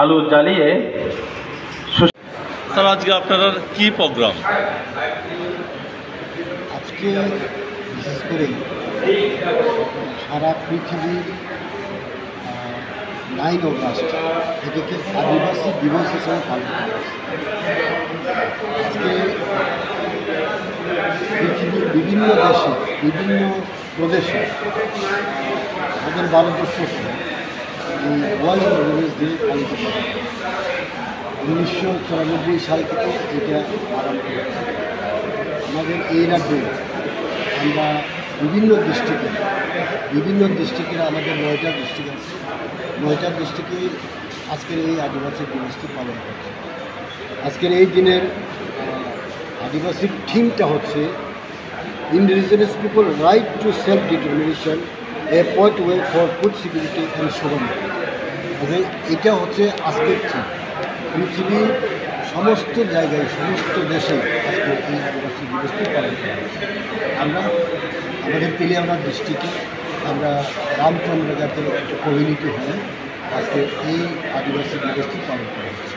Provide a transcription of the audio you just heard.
আলু জ্বালিয়ে স্যার আজকে আপনারা কি প্রোগ্রাম? আজকে বিশেষ করে সারা পৃথিবীর 9 অগাস্ট এটাকে আদিবাসী দিবস হিসেবে পালন করা হচ্ছে। আজকে পৃথিবীর বিভিন্ন দেশে বিভিন্ন প্রদেশে আমাদের ভারতবর্ষ এই ওয়ার্ল্ড ল্যাঙ্গুয়েজ ডে পালিত করা হয়। 1994 সাল থেকে এটা আরম্ভ হয়েছে। আমাদের এই রাজ্যে আমরা বিভিন্ন ডিস্ট্রিক্টের আমাদের 9টা ডিস্ট্রিক্ট আছে। 9টা ডিস্ট্রিক্টে আজকের এই আদিবাসী দিবসটি পালন করছে। আজকের এই দিনের আদিবাসীর থিমটা হচ্ছে indigenous people right to self determination, a point way for food security and sovereignty. এটা হচ্ছে আজকের থিম। পৃথিবীর সমস্ত জায়গায় সমস্ত দেশে আজকে এই আদিবাসী দিবসটি পালন করা হচ্ছে। আমরা আমাদের তেলিয়ানা ডিস্ট্রিক্টে আমরা রামচন্দ্র জাতের একটা কমিউনিটি হয়ে আজকে এই আদিবাসী দিবসটি পালন করা হচ্ছে।